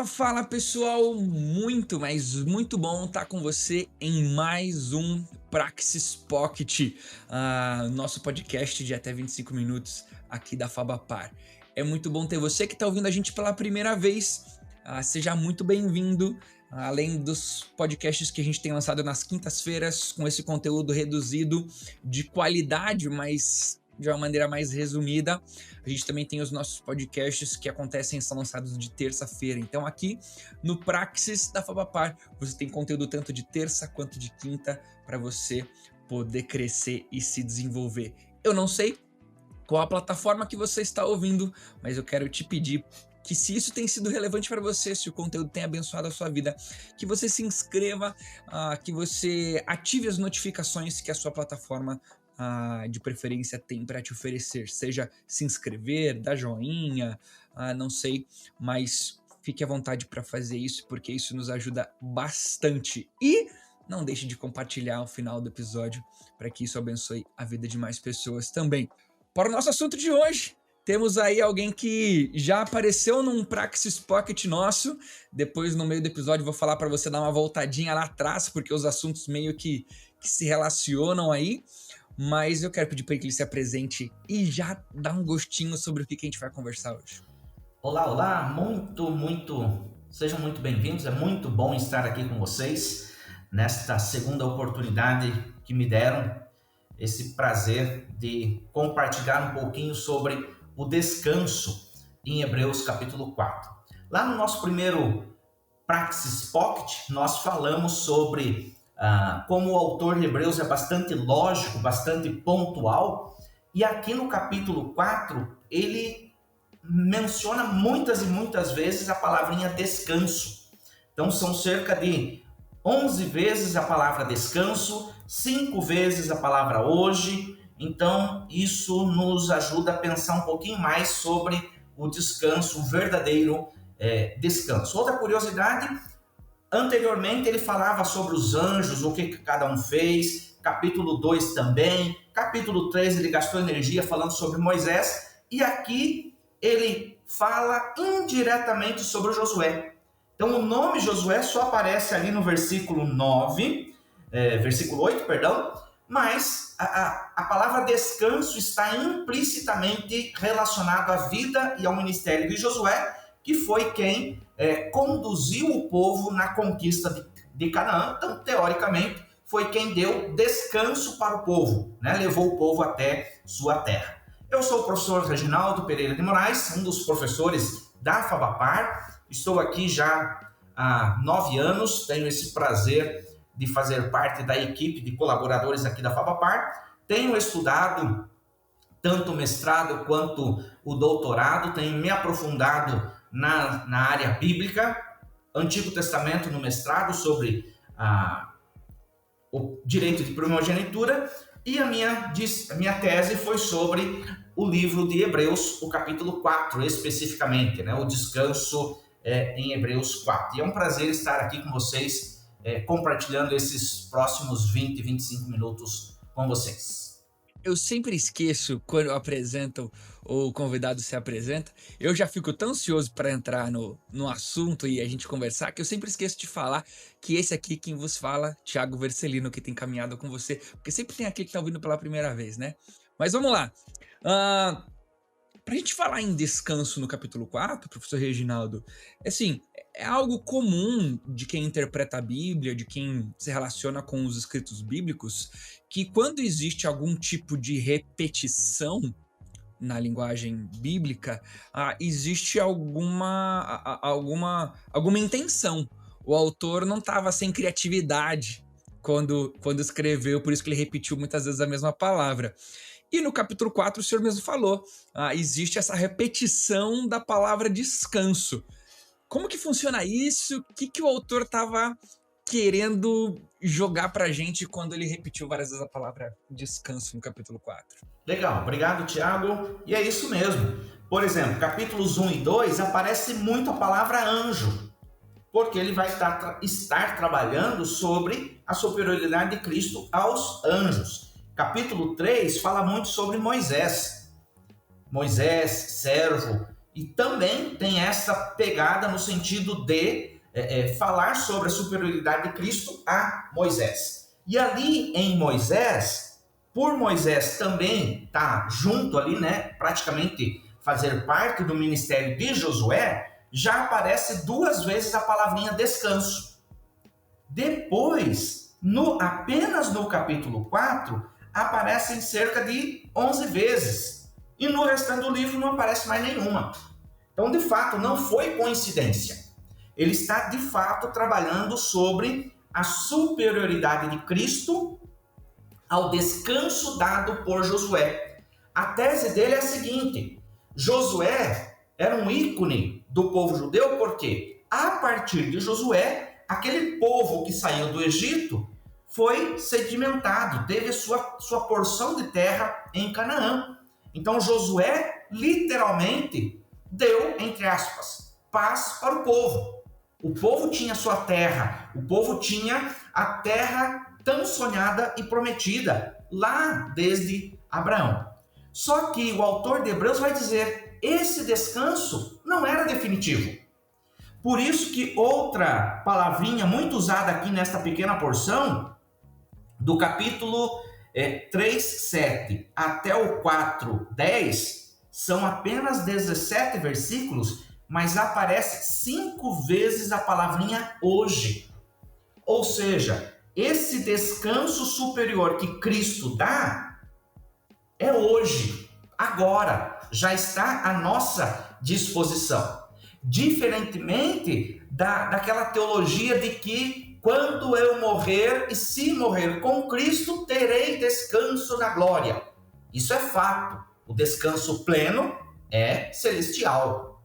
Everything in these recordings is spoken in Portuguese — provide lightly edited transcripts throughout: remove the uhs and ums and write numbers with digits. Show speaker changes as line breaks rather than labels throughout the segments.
Fala pessoal, muito bom estar com você em mais um Praxis Pocket, nosso podcast de até 25 minutos aqui da Fabapar. É muito bom ter você que está ouvindo a gente pela primeira vez, seja muito bem-vindo. Além dos podcasts que a gente tem lançado nas quintas-feiras com esse conteúdo reduzido de qualidade, mas de uma maneira mais resumida, a gente também tem os nossos podcasts que acontecem e são lançados de terça-feira. Então aqui no Praxis da Fabapar você tem conteúdo tanto de terça quanto de quinta para você poder crescer e se desenvolver. Eu não sei qual a plataforma que você está ouvindo, mas eu quero te pedir que, se isso tem sido relevante para você, se o conteúdo tem abençoado a sua vida, que você se inscreva, que você ative as notificações que a sua plataforma de preferência tem para te oferecer, seja se inscrever, dar joinha, não sei, mas fique à vontade para fazer isso, porque isso nos ajuda bastante. E não deixe de compartilhar ao final do episódio para que isso abençoe a vida de mais pessoas também. Para o nosso assunto de hoje, temos aí alguém que já apareceu num Praxis Pocket nosso. Depois, no meio do episódio, vou falar para você dar uma voltadinha lá atrás, porque os assuntos meio que se relacionam aí. Mas eu quero pedir para que ele se apresente e já dá um gostinho sobre o que a gente vai conversar hoje.
Olá, sejam muito bem-vindos. É muito bom estar aqui com vocês nesta segunda oportunidade que me deram, esse prazer de compartilhar um pouquinho sobre o descanso em Hebreus capítulo 4. Lá no nosso primeiro Praxis Pocket, nós falamos sobre como o autor de Hebreus é bastante lógico, bastante pontual, e aqui no capítulo 4, ele menciona muitas e muitas vezes a palavrinha descanso. Então são cerca de 11 vezes a palavra descanso, 5 vezes a palavra hoje. Então isso nos ajuda a pensar um pouquinho mais sobre o descanso, o verdadeiro descanso. Outra curiosidade, anteriormente ele falava sobre os anjos, o que cada um fez, capítulo 2 também, capítulo 3 ele gastou energia falando sobre Moisés, e aqui ele fala indiretamente sobre Josué. Então o nome Josué só aparece ali no versículo 8, mas a palavra descanso está implicitamente relacionada à vida e ao ministério de Josué, que foi quem conduziu o povo na conquista de Canaã. Então, teoricamente, foi quem deu descanso para o povo, né? Levou o povo até sua terra. Eu sou o professor Reginaldo Pereira de Moraes, um dos professores da Fabapar. Estou aqui já há 9 anos, tenho esse prazer de fazer parte da equipe de colaboradores aqui da Fabapar. Tenho estudado tanto o mestrado quanto o doutorado, tenho me aprofundado na área bíblica, Antigo Testamento no mestrado, sobre o direito de primogenitura, e a minha tese foi sobre o livro de Hebreus, o capítulo 4 especificamente, né, o descanso em Hebreus 4. E é um prazer estar aqui com vocês, compartilhando esses próximos 20, 25 minutos com vocês.
Eu sempre esqueço quando eu apresento ou o convidado se apresenta. Eu já fico tão ansioso para entrar no assunto e a gente conversar, que eu sempre esqueço de falar que esse aqui, quem vos fala, Thiago Vercelino, que tem caminhado com você, porque sempre tem aquele que tá ouvindo pela primeira vez, né? Mas vamos lá. Pra gente falar em descanso no capítulo 4, professor Reginaldo, assim, é algo comum de quem interpreta a Bíblia, de quem se relaciona com os escritos bíblicos, que quando existe algum tipo de repetição na linguagem bíblica, existe alguma intenção. O autor não estava sem criatividade quando escreveu, por isso que ele repetiu muitas vezes a mesma palavra. E no capítulo 4 o senhor mesmo falou, existe essa repetição da palavra descanso. Como que funciona isso? O que o autor estava querendo jogar pra gente quando ele repetiu várias vezes a palavra descanso no capítulo 4?
Legal, obrigado, Tiago. E é isso mesmo. Por exemplo, capítulos 1 e 2 aparece muito a palavra anjo, porque ele vai estar trabalhando sobre a superioridade de Cristo aos anjos. Capítulo 3 fala muito sobre Moisés, servo, E também tem essa pegada no sentido de falar sobre a superioridade de Cristo a Moisés. E ali em Moisés, por Moisés também estar junto ali, né, praticamente fazer parte do ministério de Josué, já aparece 2 vezes a palavrinha descanso. Depois, apenas no capítulo 4, aparecem cerca de 11 vezes. E no restante do livro não aparece mais nenhuma. Então, de fato, não foi coincidência. Ele está, de fato, trabalhando sobre a superioridade de Cristo ao descanso dado por Josué. A tese dele é a seguinte: Josué era um ícone do povo judeu, porque a partir de Josué, aquele povo que saiu do Egito foi sedimentado, teve sua porção de terra em Canaã. Então Josué literalmente deu, entre aspas, paz para o povo. O povo tinha sua terra, o povo tinha a terra tão sonhada e prometida lá desde Abraão. Só que o autor de Hebreus vai dizer: esse descanso não era definitivo. Por isso que outra palavrinha muito usada aqui nesta pequena porção, do capítulo 3:7 até o 4:10, são apenas 17 versículos, mas aparece 5 vezes a palavrinha hoje. Ou seja, esse descanso superior que Cristo dá é hoje, agora, já está à nossa disposição. Diferentemente daquela teologia de que quando eu morrer e se morrer com Cristo, terei descanso na glória. Isso é fato. O descanso pleno é celestial.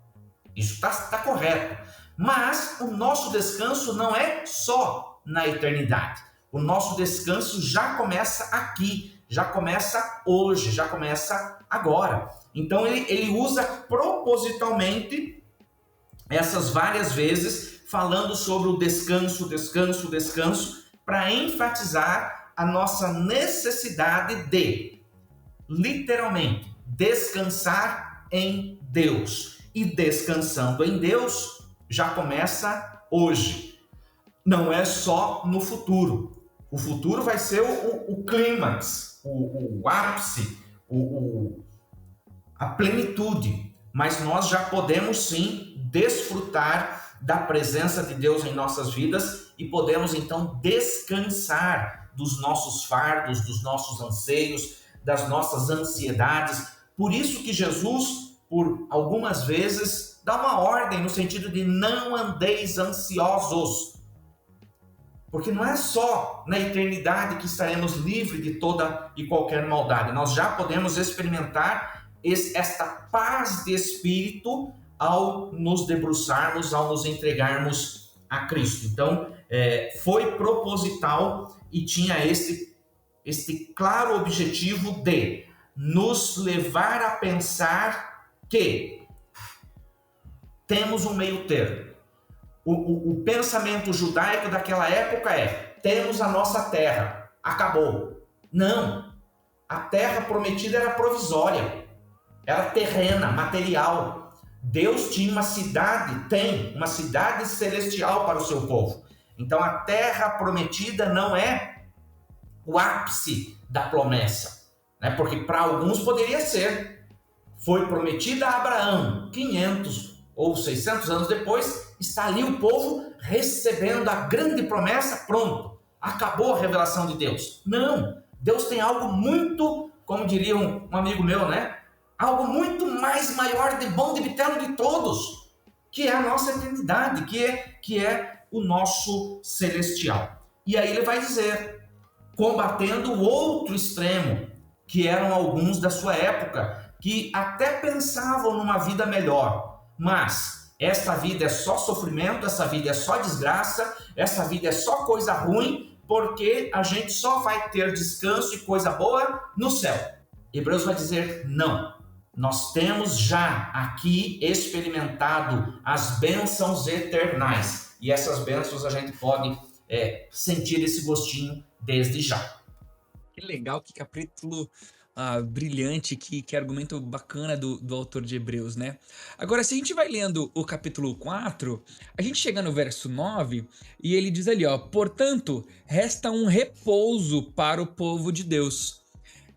Isso está correto. Mas o nosso descanso não é só na eternidade. O nosso descanso já começa aqui, já começa hoje, já começa agora. Então ele usa propositalmente essas várias vezes falando sobre o descanso, para enfatizar a nossa necessidade de, literalmente, descansar em Deus. E descansando em Deus já começa hoje. Não é só no futuro. O futuro vai ser o clímax, o ápice, a plenitude. Mas nós já podemos sim desfrutar da presença de Deus em nossas vidas e podemos então descansar dos nossos fardos, dos nossos anseios, das nossas ansiedades. Por isso que Jesus, por algumas vezes, dá uma ordem no sentido de não andeis ansiosos. Porque não é só na eternidade que estaremos livres de toda e qualquer maldade. Nós já podemos experimentar esta paz de espírito ao nos debruçarmos, ao nos entregarmos a Cristo. Então, foi proposital e tinha este claro objetivo de nos levar a pensar que temos um meio termo. O pensamento judaico daquela época temos a nossa terra, acabou. Não, a terra prometida era provisória, era terrena, material. Deus tinha tem uma cidade celestial para o seu povo. Então a terra prometida não é o ápice da promessa, né? Porque para alguns poderia ser. Foi prometida a Abraão, 500 ou 600 anos depois, está ali o povo recebendo a grande promessa, pronto, acabou a revelação de Deus. Não, Deus tem algo muito, como diria um amigo meu, né? Algo muito mais maior, de bom, de vitelo de todos, que é a nossa eternidade, que é o nosso celestial. E aí ele vai dizer, combatendo o outro extremo, que eram alguns da sua época, que até pensavam numa vida melhor, mas esta vida é só sofrimento, essa vida é só desgraça, essa vida é só coisa ruim, porque a gente só vai ter descanso e coisa boa no céu. Hebreus vai dizer, não. Nós temos já aqui experimentado as bênçãos eternais. E essas bênçãos a gente pode sentir esse gostinho desde já.
Que legal, que capítulo brilhante, que argumento bacana do autor de Hebreus, né? Agora, se a gente vai lendo o capítulo 4, a gente chega no verso 9 e ele diz ali, ó: portanto, resta um repouso para o povo de Deus.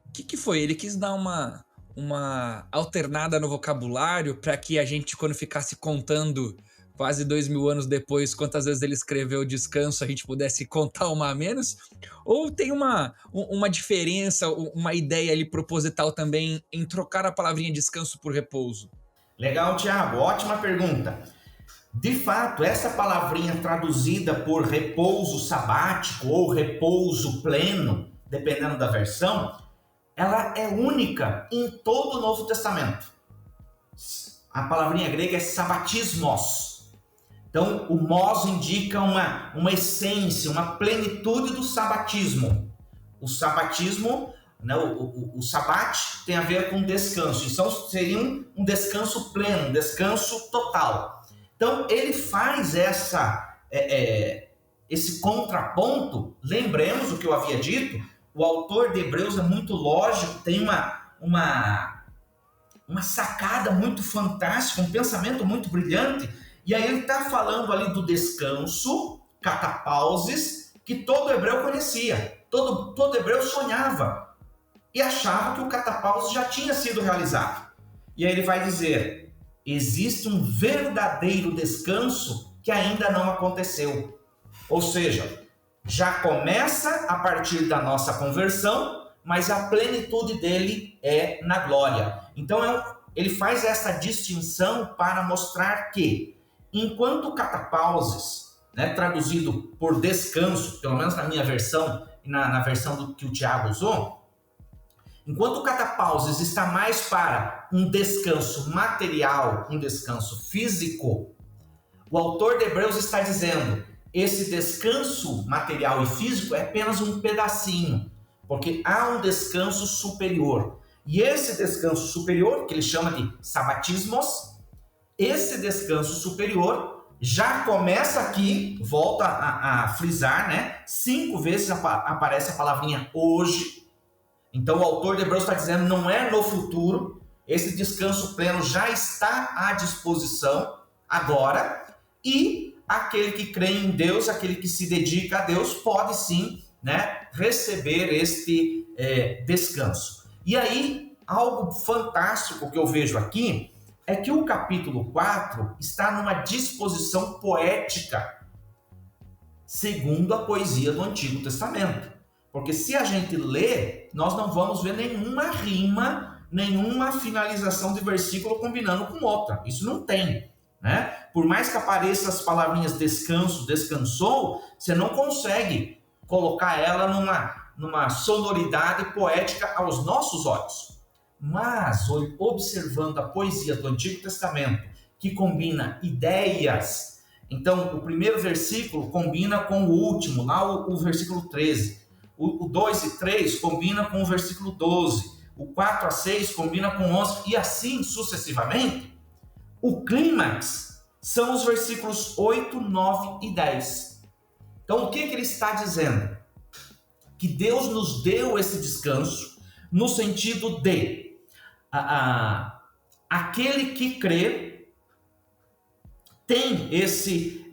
O que foi? Ele quis dar uma alternada no vocabulário para que a gente, quando ficasse contando quase 2000 anos depois, quantas vezes ele escreveu descanso, a gente pudesse contar uma a menos? Ou tem uma diferença, uma ideia ali proposital também em trocar a palavrinha descanso por repouso?
Legal, Tiago, ótima pergunta. De fato, essa palavrinha traduzida por repouso sabático ou repouso pleno, dependendo da versão, ela é única em todo o Novo Testamento. A palavrinha grega é sabatismos. Então, o mos indica uma essência, uma plenitude do sabatismo. O sabatismo, né, o sabate tem a ver com descanso. Então, seria um descanso pleno, um descanso total. Então, ele faz esse contraponto. Lembremos o que eu havia dito, o autor de Hebreus é muito lógico, tem uma sacada muito fantástica, um pensamento muito brilhante, e aí ele está falando ali do descanso, catapauses, que todo hebreu conhecia, todo hebreu sonhava, e achava que o catapauses já tinha sido realizado. E aí ele vai dizer, existe um verdadeiro descanso que ainda não aconteceu. Ou seja, já começa a partir da nossa conversão, mas a plenitude dele é na glória. Então ele faz essa distinção para mostrar que, enquanto catapauses, né, traduzido por descanso, pelo menos na minha versão e na versão que o Tiago usou, enquanto o catapauses está mais para um descanso material, um descanso físico, o autor de Hebreus está dizendo, esse descanso material e físico é apenas um pedacinho, porque há um descanso superior. E esse descanso superior, que ele chama de sabatismos, esse descanso superior já começa aqui, volta a frisar, né? 5 vezes aparece a palavrinha hoje. Então o autor de Hebreus está dizendo, não é no futuro, esse descanso pleno já está à disposição agora, e aquele que crê em Deus, aquele que se dedica a Deus, pode sim, né, receber este descanso. E aí, algo fantástico que eu vejo aqui, é que o capítulo 4 está numa disposição poética, segundo a poesia do Antigo Testamento. Porque se a gente lê, nós não vamos ver nenhuma rima, nenhuma finalização de versículo combinando com outra. Isso não tem, né? Por mais que apareçam as palavrinhas descanso, descansou, você não consegue colocar ela numa sonoridade poética aos nossos olhos. Mas, observando a poesia do Antigo Testamento, que combina ideias, então o primeiro versículo combina com o último, lá o versículo 13. O 2 e 3 combina com o versículo 12. O 4 a 6 combina com 11, e assim sucessivamente. O clímax são os versículos 8, 9 e 10. Então, o que ele está dizendo? Que Deus nos deu esse descanso no sentido de aquele que crê tem esse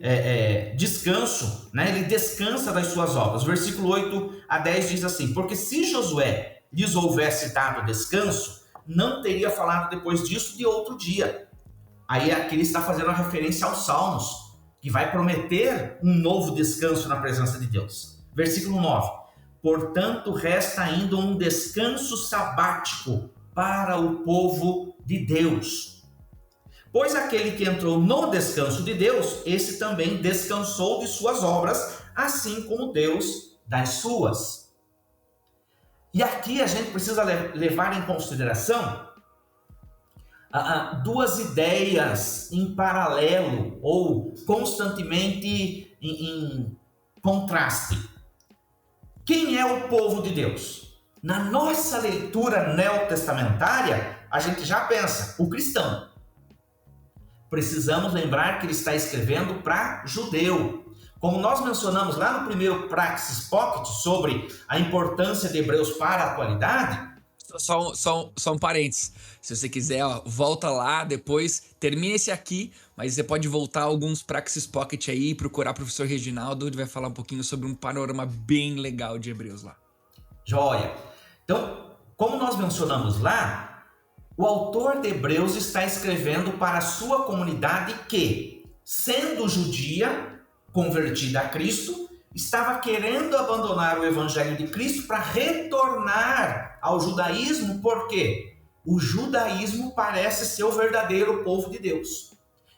descanso, né? Ele descansa das suas obras. Versículo 8 a 10 diz assim, porque se Josué lhes houvesse dado descanso, não teria falado depois disso de outro dia. Aí aqui ele está fazendo uma referência aos Salmos, que vai prometer um novo descanso na presença de Deus. Versículo 9, portanto resta ainda um descanso sabático para o povo de Deus. Pois aquele que entrou no descanso de Deus, esse também descansou de suas obras, assim como Deus das suas. E aqui a gente precisa levar em consideração duas ideias em paralelo ou constantemente em contraste. Quem é o povo de Deus? Na nossa leitura neotestamentária, a gente já pensa, o cristão. Precisamos lembrar que ele está escrevendo para judeu. Como nós mencionamos lá no primeiro Praxis Pocket sobre a importância de Hebreus para a atualidade,
Só um parênteses. Se você quiser, ó, volta lá, depois termina esse aqui, mas você pode voltar a alguns Praxis Pocket aí, procurar o professor Reginaldo, ele vai falar um pouquinho sobre um panorama bem legal de Hebreus lá.
Joia! Então, como nós mencionamos lá, o autor de Hebreus está escrevendo para a sua comunidade que, sendo judia, convertida a Cristo, estava querendo abandonar o evangelho de Cristo para retornar ao judaísmo, porque o judaísmo parece ser o verdadeiro povo de Deus.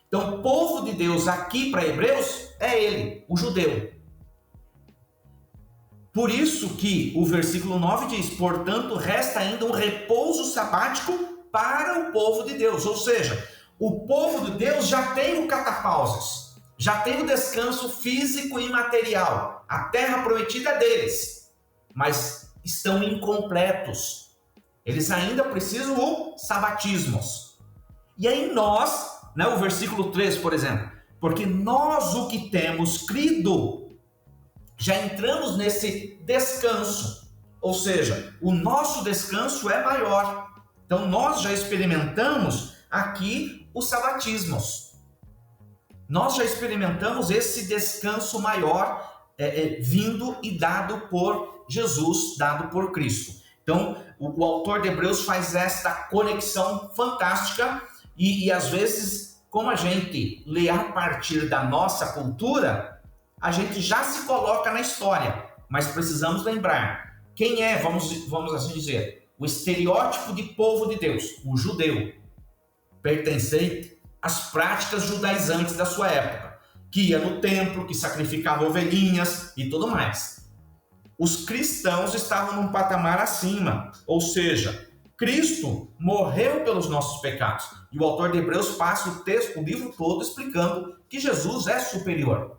Então, o povo de Deus aqui para Hebreus é ele, o judeu. Por isso que o versículo 9 diz: portanto, resta ainda um repouso sabático para o povo de Deus. Ou seja, o povo de Deus já tem o catapauses, já tem o descanso físico e material. A terra prometida é deles, mas estão incompletos. Eles ainda precisam os sabatismos. E aí nós, o versículo 3, por exemplo, porque nós o que temos crido, já entramos nesse descanso, ou seja, o nosso descanso é maior. Então nós já experimentamos aqui os sabatismos. Nós já experimentamos esse descanso maior vindo e dado por Jesus, dado por Cristo. Então o autor de Hebreus faz esta conexão fantástica e às vezes, como a gente lê a partir da nossa cultura, a gente já se coloca na história, mas precisamos lembrar quem é, vamos assim dizer, o estereótipo de povo de Deus, o judeu, pertencente às práticas judaizantes da sua época, que ia no templo, que sacrificava ovelhinhas e tudo mais. Os cristãos estavam num patamar acima, ou seja, Cristo morreu pelos nossos pecados. E o autor de Hebreus passa o livro todo explicando que Jesus é superior.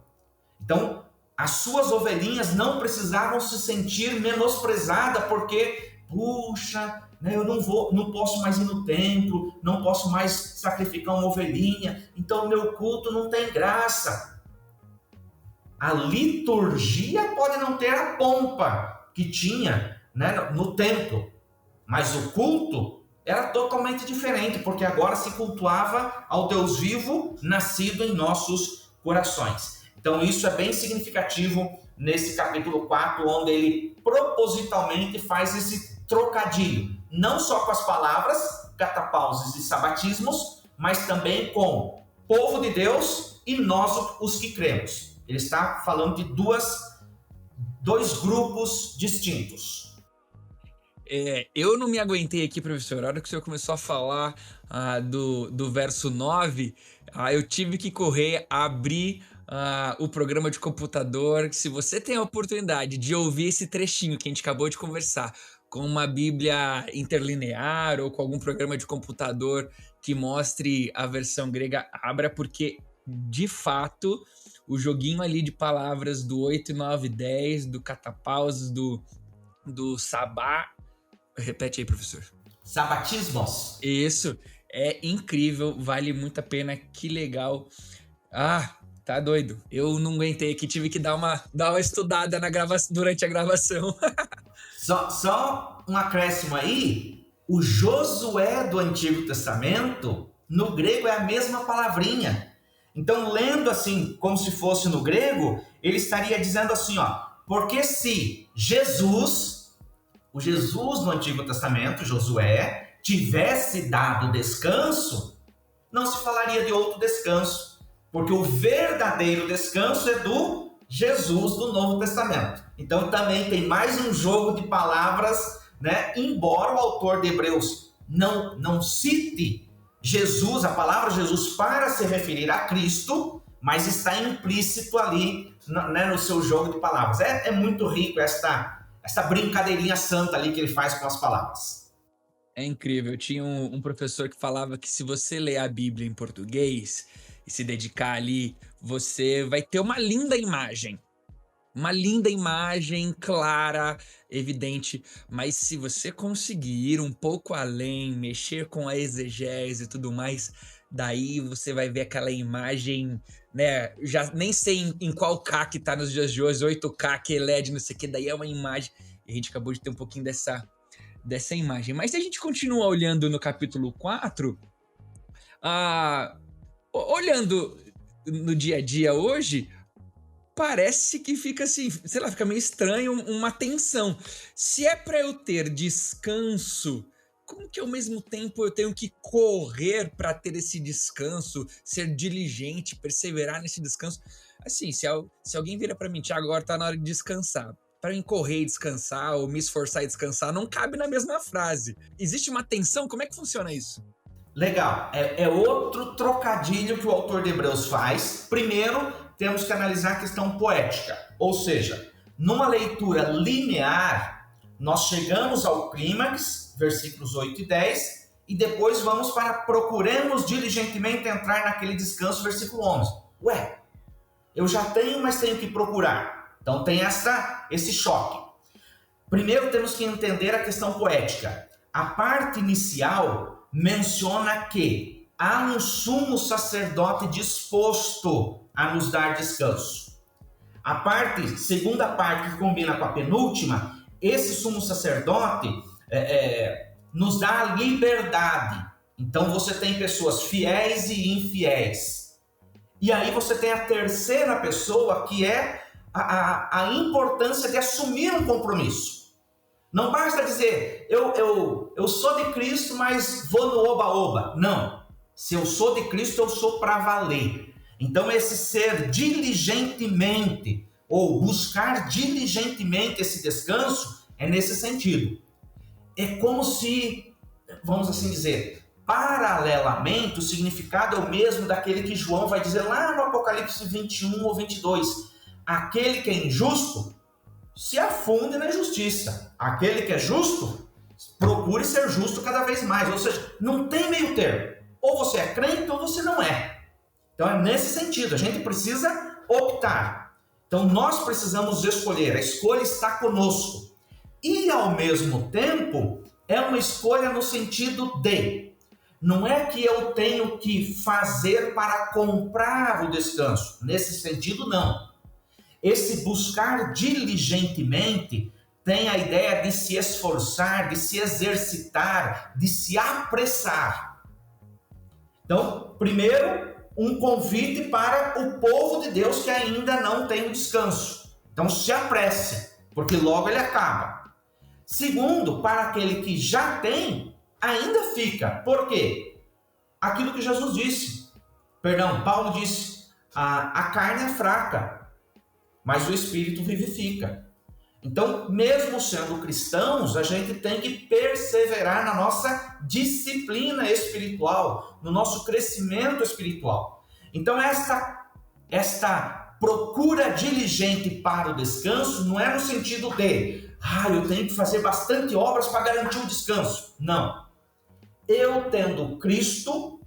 Então, as suas ovelhinhas não precisavam se sentir menosprezadas porque, puxa, eu não posso mais ir no templo, não posso mais sacrificar uma ovelhinha, então o meu culto não tem graça. A liturgia pode não ter a pompa que tinha no templo, mas o culto era totalmente diferente, porque agora se cultuava ao Deus vivo, nascido em nossos corações. Então isso é bem significativo nesse capítulo 4, onde ele propositalmente faz esse trocadilho, não só com as palavras, catapauses e sabatismos, mas também com povo de Deus e nós os que cremos. Ele está falando de dois grupos distintos.
Eu não me aguentei aqui, professor. A hora que o senhor começou a falar do verso 9, eu tive que correr, abrir o programa de computador. Se você tem a oportunidade de ouvir esse trechinho que a gente acabou de conversar com uma Bíblia interlinear ou com algum programa de computador que mostre a versão grega, abra, porque de fato o joguinho ali de palavras do 8, 9, 10, do catapauses, do sabá. Repete aí, professor.
Sabatismos.
Isso, é incrível, vale muito a pena, que legal. Tá doido. Eu não aguentei aqui, tive que dar uma estudada durante a gravação.
Só um acréscimo aí, o Josué do Antigo Testamento, no grego é a mesma palavrinha. Então, lendo assim, como se fosse no grego, ele estaria dizendo assim, porque se o Jesus no Antigo Testamento, Josué, tivesse dado descanso, não se falaria de outro descanso, porque o verdadeiro descanso é do Jesus do Novo Testamento. Então também tem mais um jogo de palavras, embora o autor de Hebreus não cite Jesus, a palavra Jesus, para se referir a Cristo, mas está implícito ali no seu jogo de palavras. É muito rico essa brincadeirinha santa ali que ele faz com as palavras.
É incrível. Eu tinha um professor que falava que se você ler a Bíblia em português e se dedicar ali, você vai ter uma linda imagem. Uma linda imagem, clara, evidente, mas se você conseguir ir um pouco além, mexer com a exegese e tudo mais, daí você vai ver aquela imagem, já nem sei em qual K que tá nos dias de hoje, 8K, QLED, não sei o que, daí é uma imagem, e a gente acabou de ter um pouquinho dessa imagem. Mas se a gente continua olhando no capítulo 4, olhando no dia a dia hoje, parece que fica assim, sei lá, fica meio estranho, uma tensão. Se é para eu ter descanso, como que ao mesmo tempo eu tenho que correr para ter esse descanso, ser diligente, perseverar nesse descanso? Assim, se alguém vira para mim, Thiago, agora tá na hora de descansar. Para mim correr e descansar, ou me esforçar e descansar, não cabe na mesma frase. Existe uma tensão? Como é que funciona isso?
Legal, é outro trocadilho que o autor de Hebreus faz. Primeiro, temos que analisar a questão poética, ou seja, numa leitura linear, nós chegamos ao clímax, versículos 8 e 10, e depois vamos para procuremos diligentemente entrar naquele descanso, versículo 11. Ué, eu já tenho, mas tenho que procurar. Então tem esse choque. Primeiro temos que entender a questão poética. A parte inicial menciona que há um sumo sacerdote disposto a nos dar descanso. Segunda parte que combina com a penúltima, esse sumo sacerdote nos dá a liberdade. Então você tem pessoas fiéis e infiéis. E aí você tem a terceira pessoa, que é a importância de assumir um compromisso. Não basta dizer, eu sou de Cristo, mas vou no oba-oba. Não. Se eu sou de Cristo, eu sou para valer. Então, esse ser diligentemente, ou buscar diligentemente esse descanso, é nesse sentido. É como se, vamos assim dizer, paralelamente, o significado é o mesmo daquele que João vai dizer lá no Apocalipse 21 ou 22. Aquele que é injusto, se afunde na injustiça. Aquele que é justo, procure ser justo cada vez mais. Ou seja, não tem meio termo. Ou você é crente ou você não é. Então é nesse sentido, a gente precisa optar. Então nós precisamos escolher, a escolha está conosco. E ao mesmo tempo, é uma escolha no sentido de, não é que eu tenho que fazer para comprar o descanso. Nesse sentido, não. Esse buscar diligentemente tem a ideia de se esforçar, de se exercitar, de se apressar. Então, primeiro, um convite para o povo de Deus que ainda não tem o descanso. Então, se apresse, porque logo ele acaba. Segundo, para aquele que já tem, ainda fica. Por quê? Aquilo que Jesus disse. Paulo disse, a carne é fraca, mas o Espírito vivifica. Então, mesmo sendo cristãos, a gente tem que perseverar na nossa disciplina espiritual, no nosso crescimento espiritual. Então, esta procura diligente para o descanso não é no sentido de, eu tenho que fazer bastante obras para garantir o descanso. Não. Eu tendo Cristo,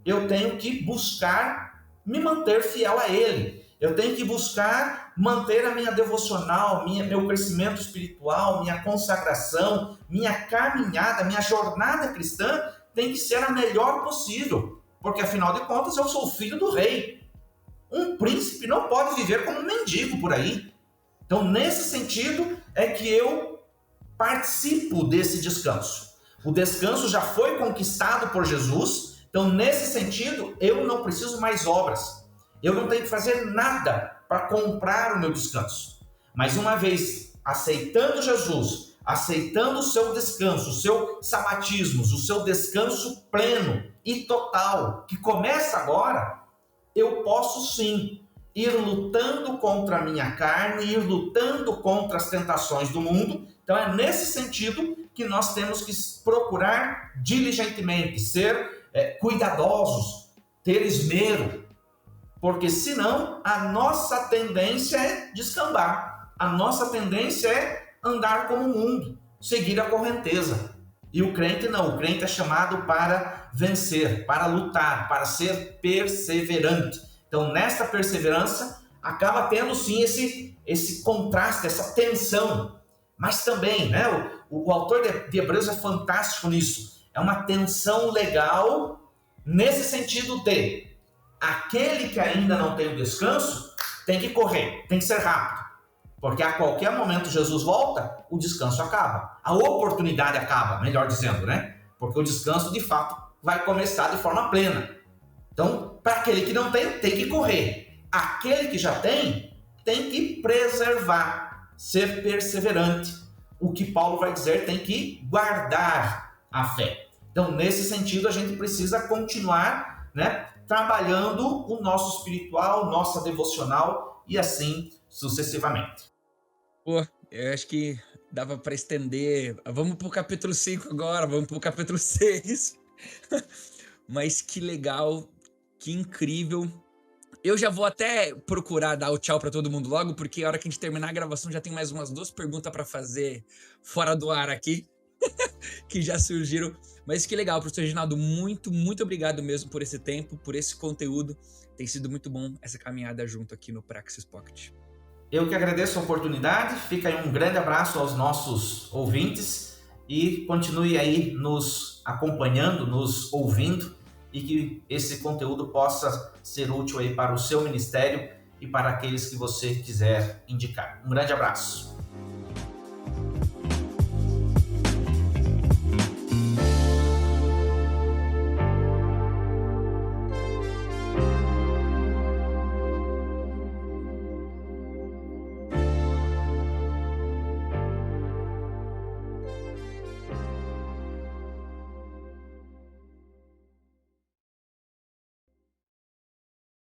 eu tenho que buscar me manter fiel a Ele. Eu tenho que buscar manter a minha devocional, meu crescimento espiritual, minha consagração, minha caminhada, minha jornada cristã tem que ser a melhor possível, porque afinal de contas eu sou filho do rei. Um príncipe não pode viver como um mendigo por aí. Então, nesse sentido, é que eu participo desse descanso. O descanso já foi conquistado por Jesus, então, nesse sentido, eu não preciso mais obras. Eu não tenho que fazer nada para comprar o meu descanso. Mas uma vez aceitando Jesus, aceitando o seu descanso, o seu sabatismo, o seu descanso pleno e total, que começa agora, eu posso sim ir lutando contra a minha carne, ir lutando contra as tentações do mundo. Então é nesse sentido que nós temos que procurar diligentemente, ser cuidadosos, ter esmero, porque senão a nossa tendência é descambar, a nossa tendência é andar como o mundo, seguir a correnteza. E o crente não, o crente é chamado para vencer, para lutar, para ser perseverante. Então nesta perseverança acaba tendo sim esse contraste, essa tensão, mas também, o autor de Hebreus é fantástico nisso, é uma tensão legal nesse sentido de aquele que ainda não tem o descanso tem que correr, tem que ser rápido. Porque a qualquer momento Jesus volta, o descanso acaba. A oportunidade acaba, melhor dizendo, né? Porque o descanso, de fato, vai começar de forma plena. Então, para aquele que não tem, tem que correr. Aquele que já tem que preservar, ser perseverante. O que Paulo vai dizer, tem que guardar a fé. Então, nesse sentido, a gente precisa continuar, né, trabalhando o nosso espiritual, nossa devocional e assim sucessivamente.
Pô, eu acho que dava para estender. Vamos pro capítulo 5 agora, vamos pro capítulo 6. Mas que legal, que incrível. Eu já vou até procurar dar o tchau para todo mundo logo, porque a hora que a gente terminar a gravação já tem mais umas 2 perguntas para fazer fora do ar aqui, que já surgiram. Mas que legal, professor Reginaldo, muito obrigado mesmo por esse tempo, por esse conteúdo. Tem sido muito bom essa caminhada junto aqui no Praxis Pocket.
Eu que agradeço a oportunidade, fica aí um grande abraço aos nossos ouvintes e continue aí nos acompanhando, nos ouvindo e que esse conteúdo possa ser útil aí para o seu ministério e para aqueles que você quiser indicar. Um grande abraço.